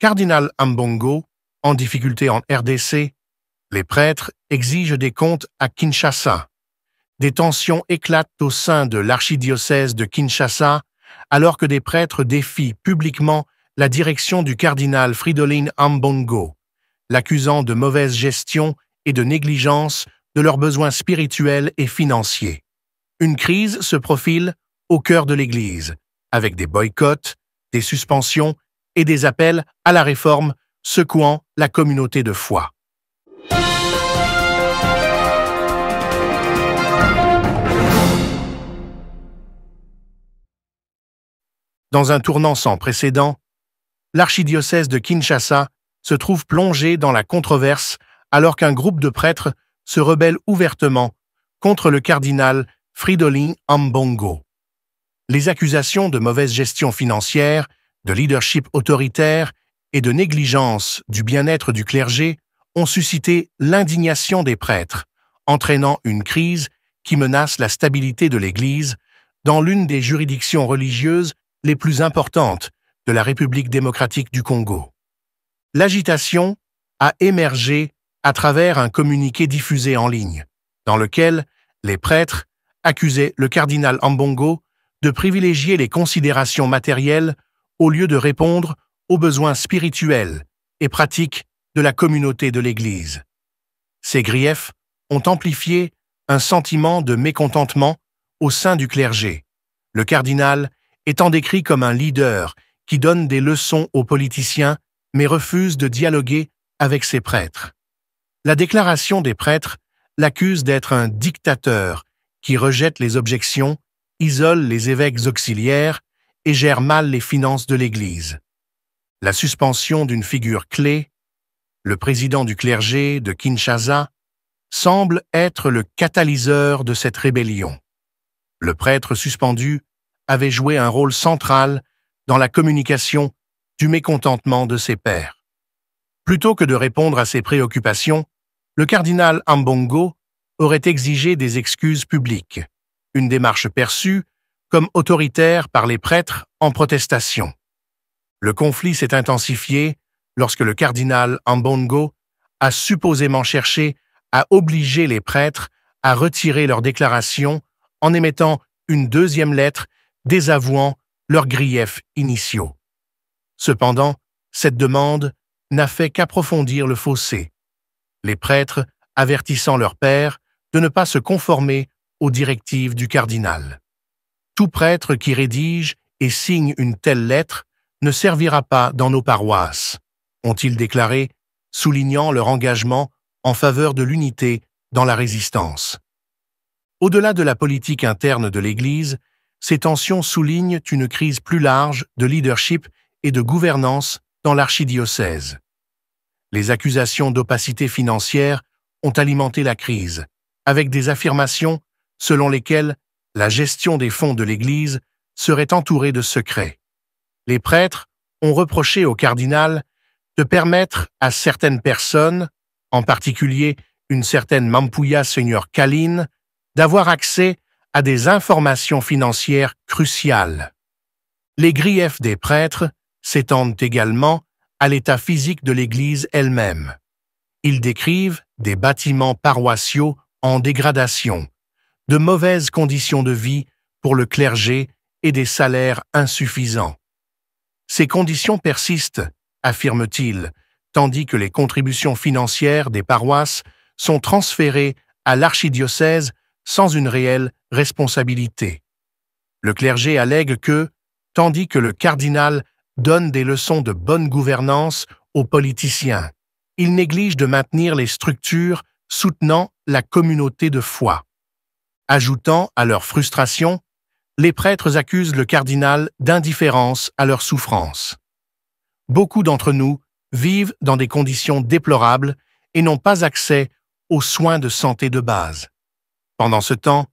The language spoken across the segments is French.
cardinal Ambongo, en difficulté en RDC, les prêtres exigent des comptes à Kinshasa. Des tensions éclatent au sein de l'archidiocèse de Kinshasa alors que des prêtres défient publiquement la direction du cardinal Fridolin Ambongo, l'accusant de mauvaise gestion et de négligence de leurs besoins spirituels et financiers. Une crise se profile au cœur de l'Église, avec des boycotts, des suspensions et des appels à la réforme secouant la communauté de foi. Dans un tournant sans précédent, l'archidiocèse de Kinshasa se trouve plongé dans la controverse alors qu'un groupe de prêtres se rebelle ouvertement contre le cardinal Fridolin Ambongo. Les accusations de mauvaise gestion financière, de leadership autoritaire et de négligence du bien-être du clergé ont suscité l'indignation des prêtres, entraînant une crise qui menace la stabilité de l'Église dans l'une des juridictions religieuses les plus importantes de la République démocratique du Congo. L'agitation a émergé à travers un communiqué diffusé en ligne, dans lequel les prêtres accusaient le cardinal Ambongo de privilégier les considérations matérielles au lieu de répondre aux besoins spirituels et pratiques de la communauté de l'Église. Ces griefs ont amplifié un sentiment de mécontentement au sein du clergé, le cardinal étant décrit comme un leader qui donne des leçons aux politiciens mais refuse de dialoguer avec ses prêtres. La déclaration des prêtres l'accuse d'être un dictateur qui rejette les objections, isole les évêques auxiliaires et gère mal les finances de l'Église. La suspension d'une figure clé, le président du clergé de Kinshasa, semble être le catalyseur de cette rébellion. Le prêtre suspendu avait joué un rôle central dans la communication du mécontentement de ses pairs. Plutôt que de répondre à ses préoccupations, le cardinal Ambongo aurait exigé des excuses publiques, une démarche perçue comme autoritaire par les prêtres en protestation. Le conflit s'est intensifié lorsque le cardinal Ambongo a supposément cherché à obliger les prêtres à retirer leurs déclarations en émettant une deuxième lettre désavouant leurs griefs initiaux. Cependant, cette demande n'a fait qu'approfondir le fossé, les prêtres avertissant leurs pairs de ne pas se conformer aux directives du cardinal. Tout prêtre qui rédige et signe une telle lettre ne servira pas dans nos paroisses, ont-ils déclaré, soulignant leur engagement en faveur de l'unité dans la résistance. Au-delà de la politique interne de l'Église, ces tensions soulignent une crise plus large de leadership et de gouvernance dans l'archidiocèse. Les accusations d'opacité financière ont alimenté la crise, avec des affirmations selon lesquelles la gestion des fonds de l'Église serait entourée de secrets. Les prêtres ont reproché au cardinal de permettre à certaines personnes, en particulier une certaine Mampuya Seigneur Kaline, d'avoir accès à des informations financières cruciales. Les griefs des prêtres s'étendent également à l'état physique de l'Église elle-même. Ils décrivent des bâtiments paroissiaux en dégradation, de mauvaises conditions de vie pour le clergé et des salaires insuffisants. Ces conditions persistent, affirme-t-il, tandis que les contributions financières des paroisses sont transférées à l'archidiocèse sans une réelle responsabilité. Le clergé allègue que, tandis que le cardinal donne des leçons de bonne gouvernance aux politiciens, il néglige de maintenir les structures soutenant la communauté de foi. Ajoutant à leur frustration, les prêtres accusent le cardinal d'indifférence à leurs souffrances. Beaucoup d'entre nous vivent dans des conditions déplorables et n'ont pas accès aux soins de santé de base. Pendant ce temps,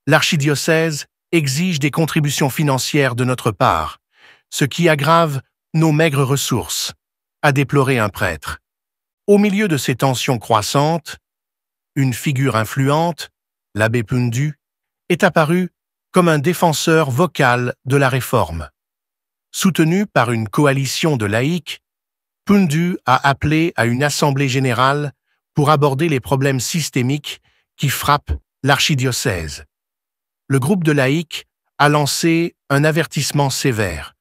l'archidiocèse exige des contributions financières de notre part, ce qui aggrave nos maigres ressources, a déploré un prêtre. Au milieu de ces tensions croissantes, une figure influente, l'abbé Pundu, est apparu comme un défenseur vocal de la réforme. Soutenu par une coalition de laïcs, Pundu a appelé à une assemblée générale pour aborder les problèmes systémiques qui frappent l'archidiocèse. Le groupe de laïcs a lancé un avertissement sévère.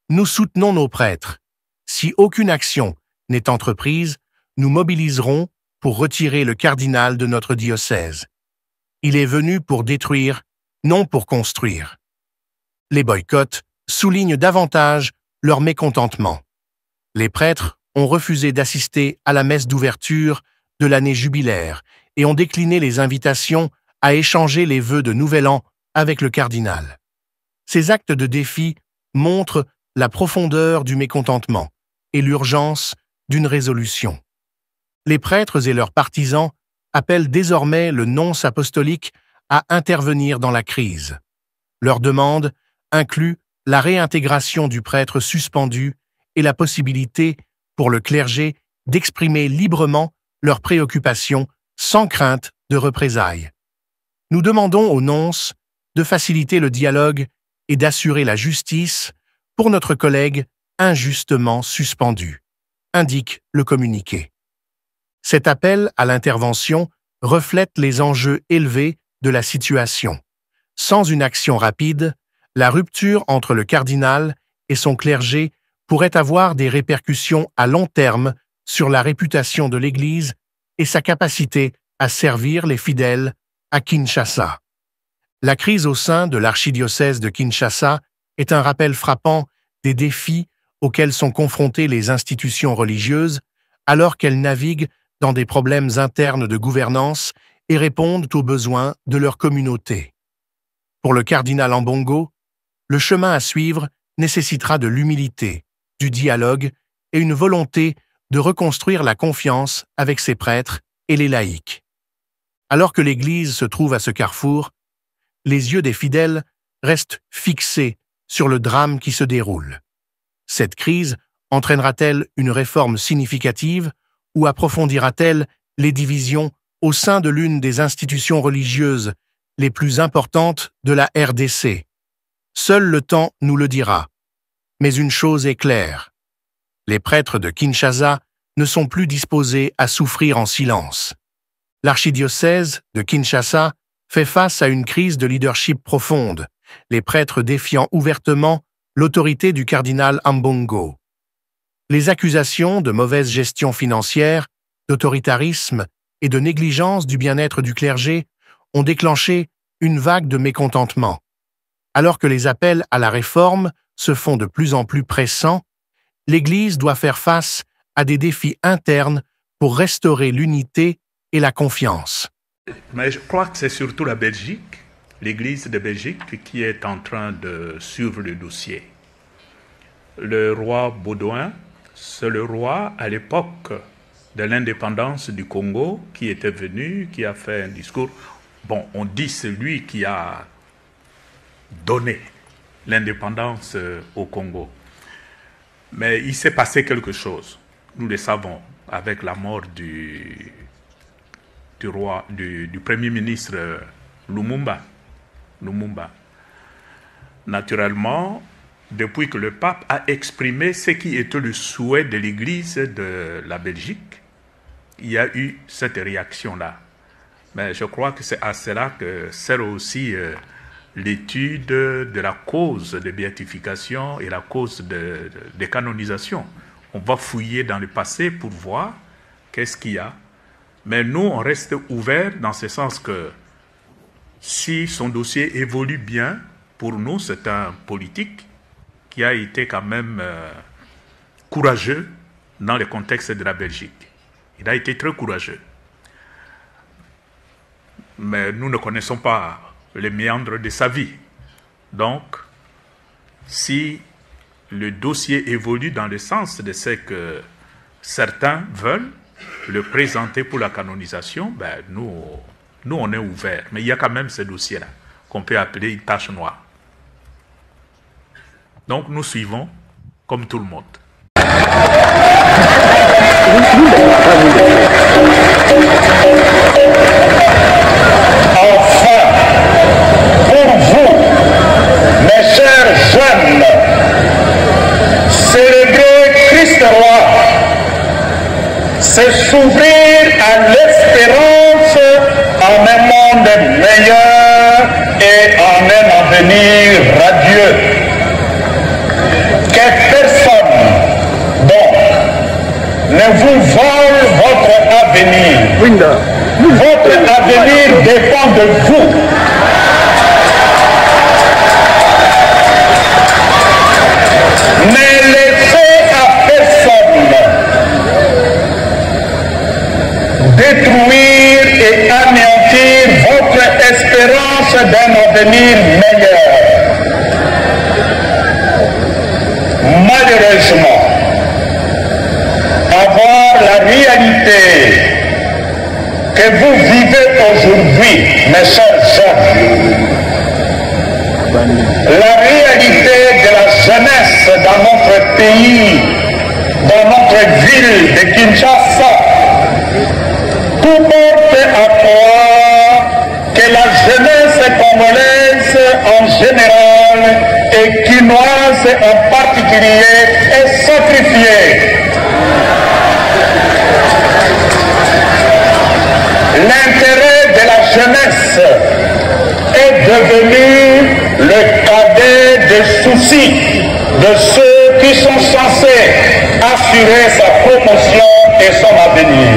Nous soutenons nos prêtres. Si aucune action n'est entreprise, nous mobiliserons pour retirer le cardinal de notre diocèse. Il est venu pour détruire, non pour construire. Les boycotts soulignent davantage leur mécontentement. Les prêtres ont refusé d'assister à la messe d'ouverture de l'année jubilaire et ont décliné les invitations à échanger les vœux de Nouvel An avec le cardinal. Ces actes de défi montrent la profondeur du mécontentement et l'urgence d'une résolution. Les prêtres et leurs partisans appellent désormais le nonce apostolique à intervenir dans la crise. Leur demande inclut la réintégration du prêtre suspendu et la possibilité pour le clergé d'exprimer librement leurs préoccupations sans crainte de représailles. Nous demandons au nonce de faciliter le dialogue et d'assurer la justice pour notre collègue injustement suspendu, indique le communiqué. Cet appel à l'intervention reflète les enjeux élevés de la situation. Sans une action rapide, la rupture entre le cardinal et son clergé pourrait avoir des répercussions à long terme sur la réputation de l'Église et sa capacité à servir les fidèles à Kinshasa. La crise au sein de l'archidiocèse de Kinshasa est un rappel frappant des défis auxquels sont confrontées les institutions religieuses alors qu'elles naviguent dans des problèmes internes de gouvernance et répondent aux besoins de leur communauté. Pour le cardinal Ambongo, le chemin à suivre nécessitera de l'humilité, du dialogue et une volonté de reconstruire la confiance avec ses prêtres et les laïcs. Alors que l'Église se trouve à ce carrefour, les yeux des fidèles restent fixés sur le drame qui se déroule. Cette crise entraînera-t-elle une réforme significative ou approfondira-t-elle les divisions au sein de l'une des institutions religieuses les plus importantes de la RDC? Seul le temps nous le dira. Mais une chose est claire. Les prêtres de Kinshasa ne sont plus disposés à souffrir en silence. L'archidiocèse de Kinshasa fait face à une crise de leadership profonde, les prêtres défiant ouvertement l'autorité du cardinal Ambongo. Les accusations de mauvaise gestion financière, d'autoritarisme et de négligence du bien-être du clergé ont déclenché une vague de mécontentement. Alors que les appels à la réforme se font de plus en plus pressants, l'Église doit faire face à des défis internes pour restaurer l'unité et la confiance. Mais je crois que c'est surtout la Belgique, l'Église de Belgique, qui est en train de suivre le dossier. Le roi Baudouin, c'est le roi à l'époque de l'indépendance du Congo qui était venu, qui a fait un discours. Bon, on dit c'est lui qui a donné l'indépendance au Congo. Mais il s'est passé quelque chose, nous le savons, avec la mort du premier ministre Lumumba. Naturellement, depuis que le pape a exprimé ce qui était le souhait de l'Église de la Belgique, il y a eu cette réaction-là. Mais je crois que c'est à cela que sert aussi l'étude de la cause de béatification et la cause de canonisation. On va fouiller dans le passé pour voir qu'est-ce qu'il y a. Mais nous, on reste ouverts dans ce sens que si son dossier évolue bien, pour nous, c'est un politique qui a été quand même courageux dans le contexte de la Belgique. Il a été très courageux. Mais nous ne connaissons pas les méandres de sa vie. Donc, si le dossier évolue dans le sens de ce que certains veulent le présenter pour la canonisation, ben nous on est ouverts. Mais il y a quand même ce dossier-là qu'on peut appeler une tache noire. Donc nous suivons comme tout le monde. Enfin, pour vous, mes chers jeunes, célébrez Christ roi c'est s'ouvrir à l'espérance en un monde meilleur et en un avenir radieux. Que personne, donc, ne vous vole votre avenir. Votre avenir dépend de vous. Ne laissez à personne détruire et anéantir votre espérance d'un avenir meilleur. Malheureusement, avoir la réalité que vous vivez aujourd'hui, mes chers jeunes, la réalité de la jeunesse dans notre pays, dans notre ville de Kinshasa, tout porte à croire que la jeunesse congolaise en général et quinoise en particulier est sacrifiée. L'intérêt de la jeunesse est devenu le cadet des soucis de ceux qui sont censés assurer sa promotion et son avenir.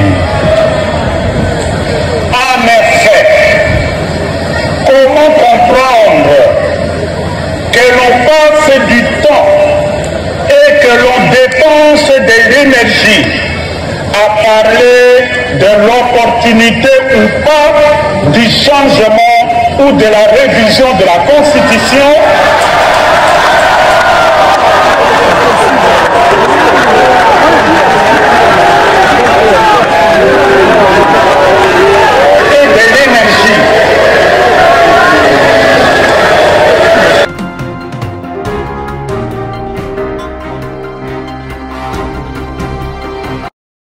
En effet, comment comprendre que l'on passe du temps et que l'on dépense de l'énergie à parler de l'opportunité ou pas du changement ou de la révision de la Constitution